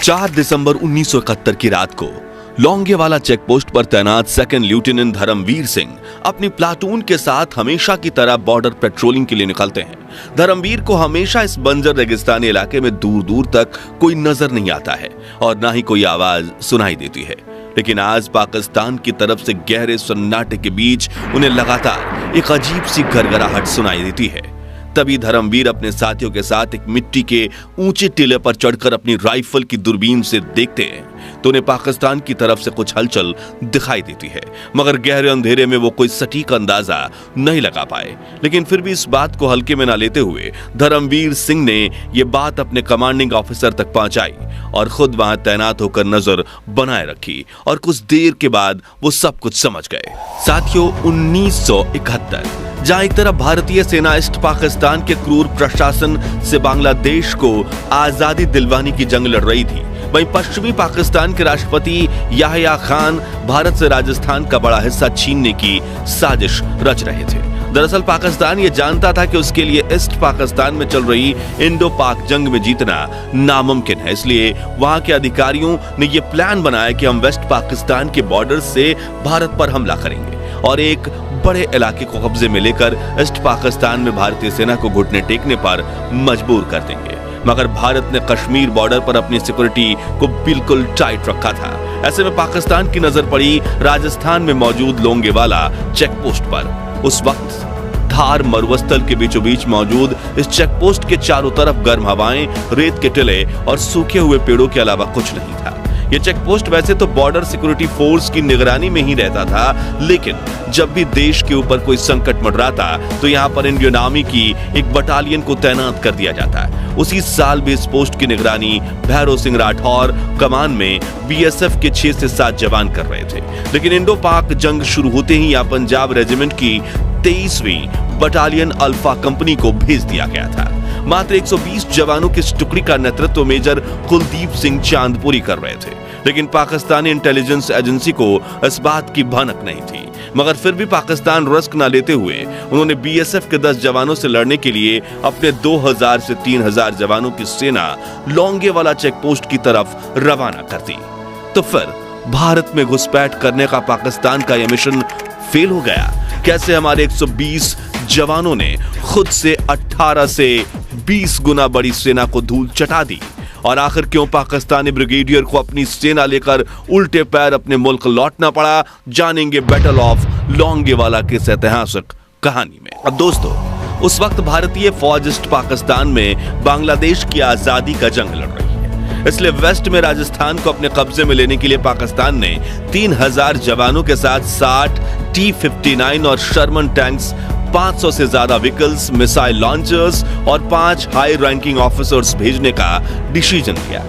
4 दिसंबर 1971 की रात को लौंगेवाला चेक पोस्ट पर तैनात सेकंड लेफ्टिनेंट धर्मवीर सिंह अपनी प्लाटून के साथ हमेशा की तरह बॉर्डर पेट्रोलिंग के लिए निकलते हैं। धर्मवीर को हमेशा इस बंजर रेगिस्तानी इलाके में दूर दूर तक कोई नजर नहीं आता है और ना ही कोई आवाज सुनाई देती है, लेकिन आज पाकिस्तान की तरफ से गहरे सन्नाटे के बीच उन्हें लगातार एक अजीब सी गड़गड़ाहट सुनाई देती है। तभी धर्मवीर अपने साथियों के साथ एक मिट्टी के ऊंचे टीले पर चढ़कर अपनी राइफल की दूरबीन से देखते हैं तो उन्हें पाकिस्तान की तरफ से कुछ हलचल दिखाई देती है, मगर गहरे अंधेरे में वो कोई सटीक अंदाजा नहीं लगा पाए। लेकिन फिर भी इस बात को हल्के में ना लेते हुए धर्मवीर सिंह ने ये बात अपने कमांडिंग ऑफिसर तक पहुंचाई और खुद वहां तैनात होकर नजर बनाए रखी और कुछ देर के बाद वो सब कुछ समझ गए। साथियों, 1971 जहां एक तरफ भारतीय सेना ईस्ट पाकिस्तान के क्रूर प्रशासन से बांग्लादेश को आजादी दिलवाने की जंग लड़ रही थी, वहीं पश्चिमी पाकिस्तान के राष्ट्रपति याह्या खान भारत से राजस्थान का बड़ा हिस्सा छीनने की साजिश रच रहे थे। दरअसल पाकिस्तान ये जानता था कि उसके लिए ईस्ट पाकिस्तान में चल रही इंडो पाक जंग में जीतना नामुमकिन है, इसलिए वहां के अधिकारियों ने ये प्लान बनाया कि हम वेस्ट पाकिस्तान के बॉर्डर से भारत पर हमला करेंगे और एक बड़े इलाके को कब्जे में लेकर ईस्ट पाकिस्तान में भारतीय सेना को घुटने टेकने पर मजबूर कर देंगे। मगर भारत ने कश्मीर बॉर्डर पर अपनी सिक्योरिटी को बिल्कुल टाइट रखा था। ऐसे में पाकिस्तान की नजर पड़ी राजस्थान में मौजूद लोंगेवाला चेक पोस्ट पर। उस वक्त धार मरुस्थल के बीचों बीच मौजूद इस चेक पोस्ट के चारों तरफ गर्म हवाएं, रेत के टिले और सूखे हुए पेड़ों के अलावा कुछ नहीं था। ये चेक पोस्ट वैसे तो बॉर्डर सिक्योरिटी फोर्स की निगरानी में ही रहता था, लेकिन जब भी देश के ऊपर कोई संकट मंडराता तो यहाँ पर इंडियन आर्मी की एक बटालियन को तैनात कर दिया जाता है। उसी साल भी इस पोस्ट की निगरानी भैरव सिंह राठौर कमान में बीएसएफ के 6 से 7 जवान कर रहे थे। लेकिन इंडो पाक जंग शुरू होते ही यहाँ पंजाब रेजिमेंट की 23वीं बटालियन अल्फा कंपनी को भेज दिया गया था। मात्र 120 जवानों की इस टुकड़ी का नेतृत्व मेजर कुलदीप सिंह चांदपुरी कर रहे थे, लेकिन पाकिस्तानी इंटेलिजेंस एजेंसी को इस बात की भनक नहीं थी। मगर फिर भी पाकिस्तान रिस्क न लेते हुए उन्होंने बीएसएफ के 10 जवानों से लड़ने के लिए अपने 2000 से 3000 जवानों की सेना लौंगेवाला चेक पोस्ट की तरफ रवाना कर दी। तो फिर भारत में घुसपैठ करने का पाकिस्तान का यह मिशन फेल हो गया। कैसे हमारे 120 जवानों ने खुद से 18 से 20 गुना बड़ी सेना को धूल चटा दी, और आखिर क्यों पाकिस्तानी ब्रिगेडियर को अपनी सेना लेकर उल्टे पैर अपने मुल्क लौटना पड़ा, जानेंगे बैटल ऑफ लौंगेवाला की इस ऐतिहासिक कहानी में। अब दोस्तों, उस वक्त भारतीय फौज ईस्ट पाकिस्तान में बांग्लादेश की आजादी का जंग लड़ रही है, इसलिए वेस्ट में राजस्थान को अपने कब्जे में लेने के लिए पाकिस्तान ने 3000 जवानों के साथ 60 T-59 और शर्मन टैंक्स, 500 से ज्यादा व्हीकल्स, मिसाइल लॉन्चर्स और 5 हाई रैंकिंग ऑफिसर्स भेजने का डिसीजन लिया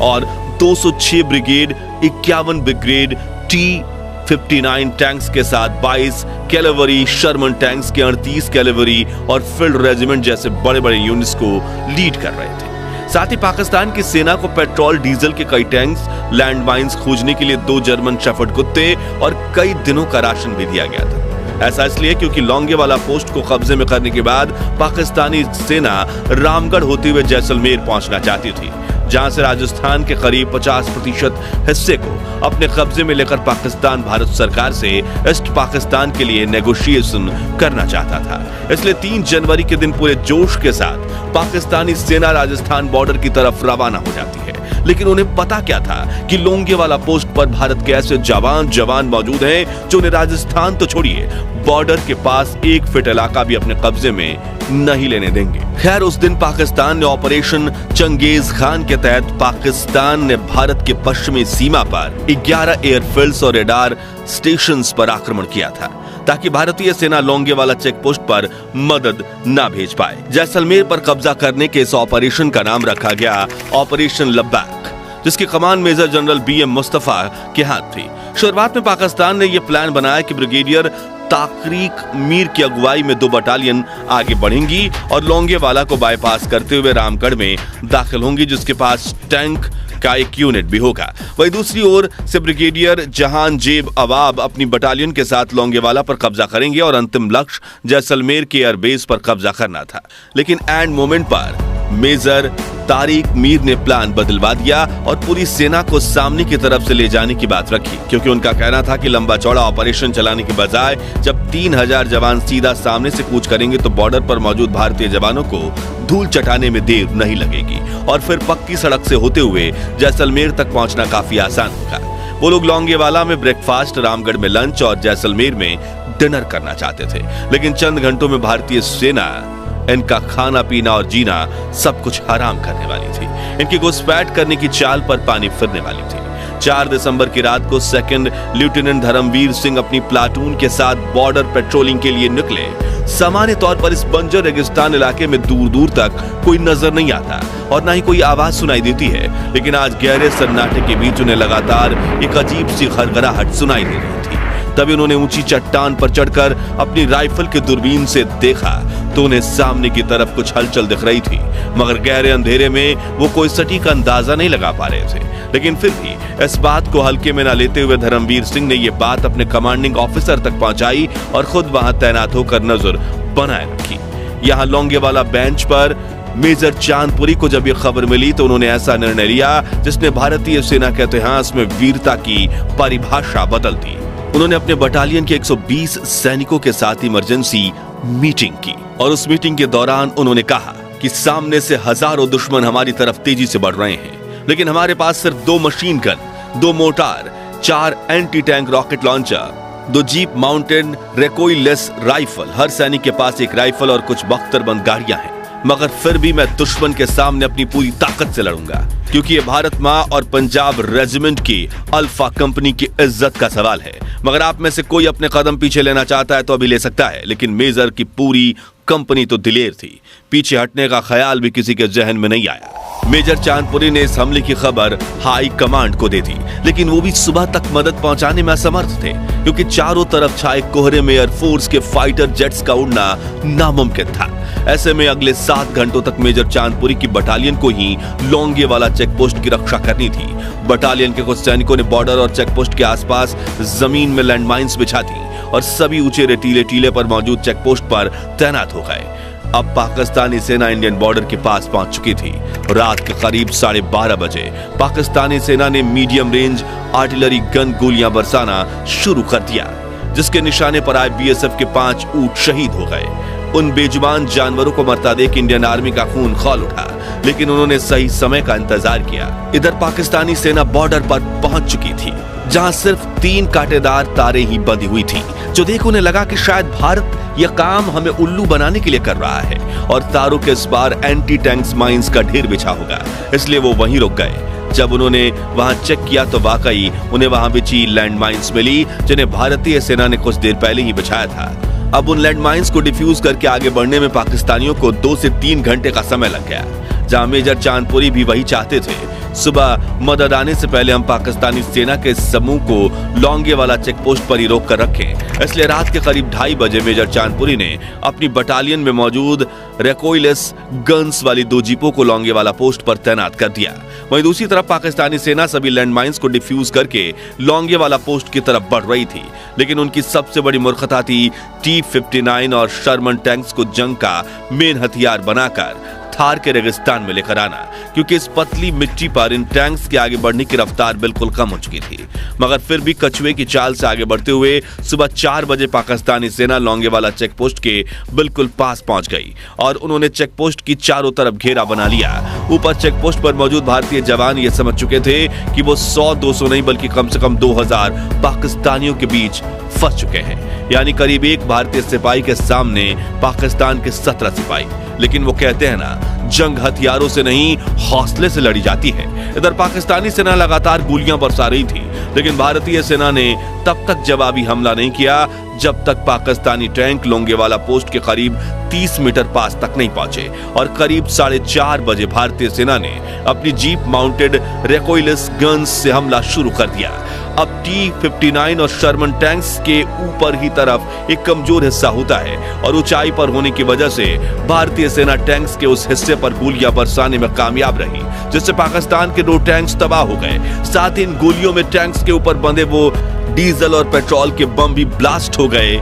और 206 ब्रिगेड, 51 ब्रिगेड T-59 टैंक्स के साथ 22 कैलेवरी शर्मन टैंक्स के 38 कैलेवरी और फील्ड रेजिमेंट जैसे बड़े बड़े यूनिट्स को लीड कर रहे थे। साथ ही पाकिस्तान की सेना को पेट्रोल डीजल के कई टैंक्स, लैंड माइंस खोजने के लिए 2 जर्मन शेफर्ड कुत्ते और कई दिनों का राशन भी दिया गया था। ऐसा इसलिए क्योंकि लौंगेवाला पोस्ट को कब्जे में करने के बाद पाकिस्तानी सेना रामगढ़ होते हुए जैसलमेर पहुंचना चाहती थी, जहां से राजस्थान के करीब 50% हिस्से को अपने कब्जे में लेकर पाकिस्तान भारत सरकार से ईस्ट पाकिस्तान के लिए नेगोशिएशन करना चाहता था। इसलिए 3 जनवरी के दिन पूरे जोश के साथ पाकिस्तानी सेना राजस्थान बॉर्डर की तरफ रवाना हो जाती है। लेकिन उन्हें पता क्या था कि लौंगेवाला पोस्ट पर भारत के ऐसे जवान मौजूद हैं जो उन्हें राजस्थान तो छोड़िए, बॉर्डर के पास 1 फीट इलाका भी अपने कब्जे में नहीं लेने देंगे। खैर, उस दिन पाकिस्तान ने ऑपरेशन चंगेज खान के तहत पाकिस्तान ने भारत के पश्चिमी सीमा पर 11 एयरफील्ड्स और रेडार स्टेशंस पर आक्रमण किया था, ताकि भारतीय सेना लौंगेवाला चेक पोस्ट पर मदद न भेज पाए। जैसलमेर पर कब्जा करने के इस ऑपरेशन का नाम रखा गया ऑपरेशन लब्बैक, जिसकी कमान मेजर जनरल BM मुस्तफा के हाथ थी। शुरुआत में पाकिस्तान ने यह प्लान बनाया कि ब्रिगेडियर ताकरीक मीर की अगुवाई में 2 बटालियन आगे बढ़ेंगी और लौंगेवाला को बाईपास करते हुए रामगढ़ में दाखिल होंगी, जिसके पास टैंक का एक यूनिट भी होगा। वहीं दूसरी ओर से ब्रिगेडियर जहांजेब अवाब अपनी बटालियन के साथ लौंगेवाला पर कब्जा करेंगे और अंतिम लक्ष्य जैसलमेर के एयरबेस पर कब्जा करना था। लेकिन एंड मोमेंट पर मेजर तारिक मीर ने प्लान बदलवा दिया और पूरी सेना को सामने की तरफ से ले जाने की बात रखी, क्योंकि उनका कहना था कि लंबा चौड़ा ऑपरेशन चलाने के बजाय जब 3000 जवान सीधा सामने से कूच करेंगे तो बॉर्डर पर मौजूद भारतीय जवानों को धूल चटाने में देर नहीं लगेगी और फिर पक्की सड़क से होते हुए जैसलमेर तक पहुंचना काफी आसान होगा। वो लोग लौंगेवाला में ब्रेकफास्ट, रामगढ़ में लंच और जैसलमेर में डिनर करना चाहते थे, लेकिन चंद घंटों में भारतीय सेना इनका खाना पीना और जीना सब कुछ हराम करने वाली थी। इनकी घुसपैठ करने की चाल पर पानी फिरने वाली थी। 4 दिसंबर की रात को सेकंड लेफ्टिनेंट धर्मवीर सिंह अपनी प्लाटून के साथ बॉर्डर पेट्रोलिंग के लिए निकले। सामान्य तौर पर इस बंजर रेगिस्तान इलाके में दूर दूर तक कोई नजर नहीं आता और ना ही कोई आवाज सुनाई देती है, लेकिन आज गहरे सन्नाटे के बीच उन्हें लगातार एक अजीब सी खरखराहट सुनाई दे रही थी। तभी उन्होंने ऊंची चट्टान पर चढ़कर अपनी राइफल के दूरबीन से देखा तो उन्हें सामने की तरफ कुछ हलचल दिख रही थी, मगर गहरे अंधेरे में वो कोई सटीक अंदाजा नहीं लगा पा रहे थे। लेकिन फिर भी इस बात को हल्के में न लेते हुए धर्मवीर सिंह ने ये बात अपने कमांडिंग ऑफिसर तक पहुंचाई और खुद वहां तैनात होकर नजर बनाए रखी। यहाँ लौंगेवाला बेंच पर मेजर चांदपुरी को जब ये खबर मिली तो उन्होंने ऐसा निर्णय लिया जिसने भारतीय सेना के इतिहास में वीरता की परिभाषा बदल दी। उन्होंने अपने बटालियन के 120 सैनिकों के साथ इमरजेंसी मीटिंग की और उस मीटिंग के दौरान उन्होंने कहा कि सामने से हजारों दुश्मन हमारी तरफ तेजी से बढ़ रहे हैं, लेकिन हमारे पास सिर्फ 2 machine gun, 2 mortar, 4 anti tank rocket launcher, 2 jeep mounted recoilless rifle, हर सैनिक के पास एक राइफल और कुछ बख्तरबंद गाड़ियां हैं, मगर फिर भी मैं दुश्मन के सामने अपनी पूरी ताकत से लड़ूंगा, क्योंकि ये भारत माँ और पंजाब रेजिमेंट की अल्फा कंपनी की इज्जत का सवाल है। मगर आप में से कोई अपने कदम पीछे लेना चाहता है तो अभी ले सकता है, लेकिन मेजर की पूरी कंपनी तो दिलेर थी, पीछे हटने का ख्याल भी किसी के जहन में नहीं आया। मेजर चांदपुरी ने इस हमले की खबर हाई कमांड को दे दी, लेकिन वो भी सुबह तक मदद पहुंचाने में असमर्थ थे, क्योंकि चारों तरफ छाए कोहरे में एयरफोर्स के फाइटर जेट्स का उड़ना नामुमकिन था। ऐसे में अगले 7 घंटों तक मेजर चांदपुरी की बटालियन को ही लौंगेवाला चेकपोस्ट की रक्षा करनी थी। बटालियन के कुछ सैनिकों ने बॉर्डर और चेकपोस्ट के आसपास जमीन में लैंडमाइंस बिछा दी और सभी ऊंचे रेतीले टीले पर मौजूद चेकपोस्ट पर तैनात हो गए। अब पाकिस्तानी सेना इंडियन बॉर्डर के पास पहुंच चुकी थी। रात के करीब 12:30 बजे पाकिस्तानी सेना ने मीडियम रेंज आर्टिलरी गन गोलियां बरसाना शुरू कर दिया, जिसके निशाने पर आए बीएसएफ के 5 ऊंट शहीद हो गए। उन बेजुबान जानवरों को मरता देख इंडियन आर्मी का खून खौल उठा, लेकिन उन्होंने सही समय का इंतजार किया। इधर पाकिस्तानी सेना बॉर्डर पर पहुंच चुकी थी, जहां सिर्फ 3 कांटेदार तारें ही बंधी हुई थी, जो देख उन्हें लगा कि शायद भारत यह काम हमें उल्लू बनाने के लिए कर रहा है और तारों के इस बार एंटी टैंक्स माइंस का ढेर बिछा होगा, इसलिए वो वहीं रुक गए। जब उन्होंने वहां चेक किया तो वाकई उन्हें वहां बिछी लैंड माइंस मिली, जिन्हें भारतीय सेना ने कुछ देर पहले ही बिछाया था। अब उन लैंड माइंस को डिफ्यूज करके आगे बढ़ने में पाकिस्तानियों को 2 से 3 घंटे का समय लग गया, जहां मेजर चांदपुरी भी वही चाहते थे। सुबह मदद आने से पहले हम पाकिस्तानी सेना के समूह को लौंगेवाला चेकपोस्ट पर ही रोक कर रखें, इसलिए रात के करीब 2:30 बजे मेजर चांदपुरी ने अपनी बटालियन में मौजूद रेकोइलेस गन्स वाली 2 जीपों को लौंगेवाला पोस्ट पर तैनात कर दिया। वहीं दूसरी तरफ पाकिस्तानी सेना सभी लैंडमाइंस को डिफ्यूज करके लौंगेवाला पोस्ट की तरफ बढ़ रही थी, लेकिन उनकी सबसे बड़ी मूर्खता थी T-59 और शर्मन टैंक्स को जंग का मेन हथियार बनाकर थार के रेगिस्तान में लेकर आना, क्योंकि इस पतली मिट्टी पर इन टैंक्स के आगे बढ़ने की रफ्तार बिल्कुल कम हो चुकी थी। मगर फिर भी कछुए की चाल से आगे बढ़ते हुए सुबह 4 बजे पाकिस्तानी सेना लौंगेवाला चेकपोस्ट के बिल्कुल पास पहुंच गई और उन्होंने चेकपोस्ट की चारों तरफ घेरा बना लिया। ऊपर चेकपोस्ट पर मौजूद भारतीय जवान ये समझ चुके थे कि वो 100-200 नहीं बल्कि कम से कम 2000 पाकिस्तानियों के बीच फंस चुके हैं, यानी करीब 1 भारतीय सिपाही के सामने पाकिस्तान के 17 सिपाही। लेकिन वो कहते हैं ना, जंग हथियारों से नहीं हौसले से लड़ी जाती है। इधर पाकिस्तानी सेना लगातार गोलियां बरसा रही थी, लेकिन भारतीय सेना ने तब तक जवाबी हमला नहीं किया जब तक पाकिस्तानी टैंक लौंगेवाला पोस्ट के करीब 30 मीटर पास तक नहीं पहुंचे और करीब 4:30 बजे भारतीय सेना ने अपनी जीप माउंटेड रेकोइलेस गन्स से हमला शुरू कर दिया। अब T-59 और शर्मन टैंक्स के ऊपर ही तरफ एक कमजोर हिस्सा होता है और ऊंचाई पर होने की वजह से भारतीय सेना टैंक्स के उस हिस्से पर गोलियां बरसाने में कामयाब रही, जिससे पाकिस्तान के 2 टैंक्स तबाह हो गए। साथ ही इन गोलियों में टैंक्स के ऊपर बंधे वो डीजल और पेट्रोल के बम भी ब्लास्ट हो गए,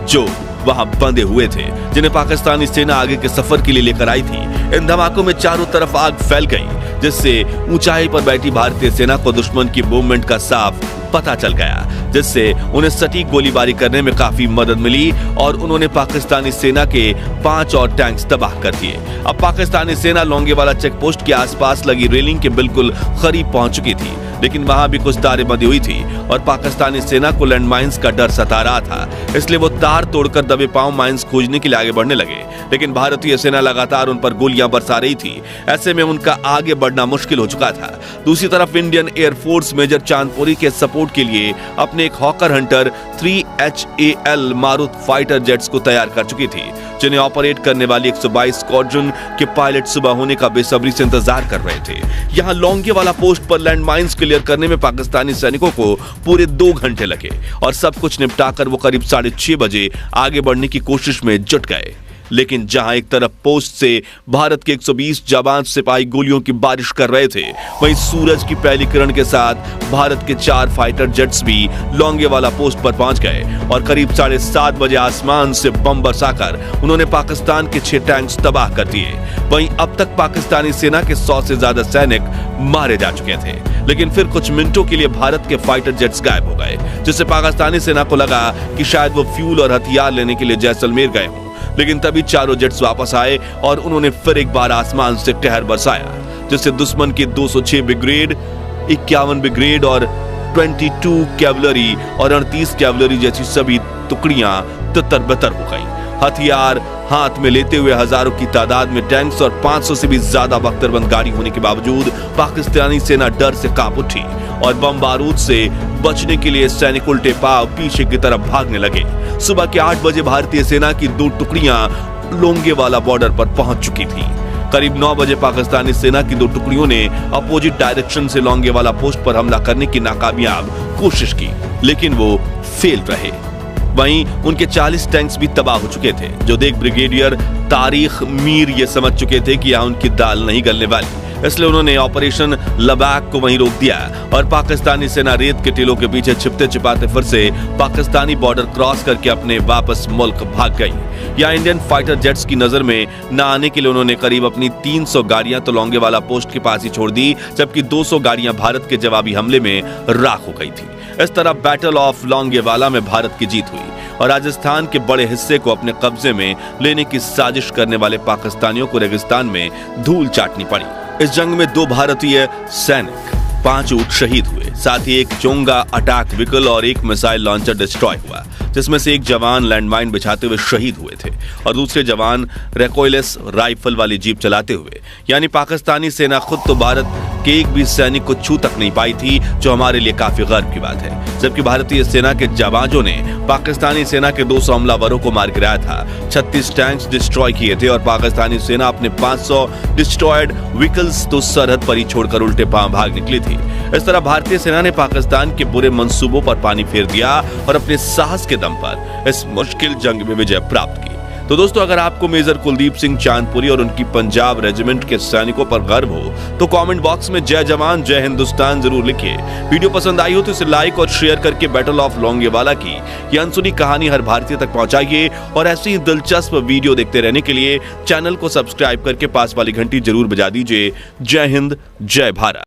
जो वहां बंधे हुए थे, जिन्हें पाकिस्तानी सेना आगे के सफर के लिए लेकर आई थी। इन धमाकों में चारों तरफ आग फैल गई, जिससे ऊंचाई पर बैठी भारतीय सेना को दुश्मन की मूवमेंट का साफ पता चल गया, जिससे उन्हें सटीक गोलीबारी करने में काफी मदद मिली और उन्होंने पाकिस्तानी सेना के 5 और टैंक्स तबाह कर दिए। अब पाकिस्तानी सेना लोंगेवाला चेक पोस्ट के आसपास लगी रेलिंग के बिल्कुल करीब पहुंच चुकी थी, लेकिन वहां भी कुछ तारें बंधी हुई थी और पाकिस्तानी सेना को लैंडमाइंस का डर सता रहा था, इसलिए वो तार तोड़कर दबे पांव माइंस खोजने के लिए आगे बढ़ने लगे। लेकिन भारतीय सेना लगातार उन पर गोलियां बरसा रही थी, ऐसे में उनका आगे बढ़ना मुश्किल हो चुका था। दूसरी तरफ इंडियन एयरफोर्स मेजर चांदपुरी के सपोर्ट के लिए अपने एक Hawker Hunter 3HAL Marut fighter jets को तैयार कर चुकी थी, जिन्हें ऑपरेट करने वाली 122 स्क्वाड्रन के पायलट सुबह होने का बेसब्री से इंतजार कर रहे थे। यहां लोंगेवाला पोस्ट पर लैंडमाइंस क्लियर करने में पाकिस्तानी सैनिकों को पूरे 2 घंटे लगे और सब कुछ निपटाकर वो करीब 6:30 बजे आगे बढ़ने की कोशिश में जुट गए। लेकिन जहां एक तरफ पोस्ट से भारत के 120 जाबाज सिपाही गोलियों की बारिश कर रहे थे, वहीं सूरज की पहली किरण के साथ भारत के 4 फाइटर जेट्स भी लोंगेवाला पोस्ट पर पहुंच गए और करीब 7:30 बजे आसमान से बम बरसाकर उन्होंने पाकिस्तान के 6 टैंक्स तबाह कर दिए। वहीं अब तक पाकिस्तानी सेना के 100 से ज्यादा सैनिक मारे जा चुके थे, लेकिन फिर कुछ मिनटों के लिए भारत के फाइटर जेट्स गायब हो गए, जिससे पाकिस्तानी सेना को लगा कि शायद वो फ्यूल और हथियार लेने के लिए जैसलमेर गए हों। लेकिन तभी चारों जेट्स वापस आए और उन्होंने फिर एक बार आसमान से कहर बरसाया, जिससे दुश्मन की 206 ब्रिगेड, 51 ब्रिगेड और 22 कैवलरी और 38 कैवलरी जैसी सभी टुकड़ियां तितर-बितर हो गईं। हथियार हाथ में लेते हुए हजारों की तादाद में टैंक्स और 500 से भी ज्यादा बख्तरबंद गाड़ी होने के बावजूद पाकिस्तानी सेना डर से कांप उठी और बम बारूद से बचने के लिए सैनिक उल्टे पांव पीछे की तरफ भागने लगे। सुबह के 8 बजे भारतीय सेना की 2 टुकड़ियां लोंगेवाला बॉर्डर पर पहुंच चुकी थी। करीब 9 बजे पाकिस्तानी सेना की 2 टुकड़ियों ने अपोजिट डायरेक्शन से लोंगेवाला पोस्ट पर हमला करने की नाकामयाब कोशिश की, लेकिन वो फेल रहे। वहीं उनके 40 टैंक्स भी तबाह हो चुके थे, जो देख ब्रिगेडियर तारिक मीर ये समझ चुके थे कि यहां उनकी दाल नहीं गलने वाली, इसलिए उन्होंने ऑपरेशन लबाक को वहीं रोक दिया और पाकिस्तानी सेना रेत के टीलों के पीछे छिपते छिपाते फिर से पाकिस्तानी बॉर्डर क्रॉस करके अपने वापस मुल्क भाग गई। यहाँ इंडियन फाइटर जेट्स की नजर में न आने के लिए उन्होंने करीब अपनी 300 गाड़ियां तो लोंगेवाला पोस्ट के पास ही छोड़ दी, जबकि 200 गाड़ियां भारत के जवाबी हमले में राख हो गई थी। इस तरह बैटल ऑफ लोंगेवाला में भारत की जीत हुई और राजस्थान के बड़े हिस्से को अपने कब्जे में लेने की साजिश करने वाले पाकिस्तानियों को रेगिस्तान में धूल चाटनी पड़ी। इस जंग में 2 भारतीय सैनिक, 5 ऊंट शहीद हुए, साथ ही एक चोंगा अटैक व्हीकल और एक मिसाइल लॉन्चर डिस्ट्रॉय हुआ, जिसमें से एक जवान लैंडमाइन बिछाते हुए शहीद हुए थे और दूसरे जवान रिकॉइललेस राइफल वाली जीप चलाते हुए। यानी पाकिस्तानी सेना खुद तो भारत के एक भी सैनिक को छू तक नहीं पाई थी, जो हमारे लिए काफी गर्व की बात है। जबकि भारतीय सेना के जाबाजों ने पाकिस्तानी सेना के 200 हमलावरों को मार गिराया था, 36 टैंक्स डिस्ट्रॉय किए थे और पाकिस्तानी सेना अपने 500 डिस्ट्रॉयड व्हीकल्स तो सरहद पर ही छोड़कर उल्टे पांव भाग निकली थी। इस तरह भारतीय सेना ने पाकिस्तान के बुरे मंसूबों पर पानी फेर दिया और अपने साहस के दम पर इस मुश्किल जंग में विजय प्राप्त की। तो दोस्तों, अगर आपको मेजर कुलदीप सिंह चांदपुरी और उनकी पंजाब रेजिमेंट के सैनिकों पर गर्व हो तो कमेंट बॉक्स में जय जवान जय हिंदुस्तान जरूर लिखिए। वीडियो पसंद आई हो तो इसे लाइक और शेयर करके बैटल ऑफ लोंगेवाला की ये अनसुनी कहानी हर भारतीय तक पहुंचाइए और ऐसी ही दिलचस्प वीडियो देखते रहने के लिए चैनल को सब्सक्राइब करके पास वाली घंटी जरूर बजा दीजिए। जय हिंद, जय भारत।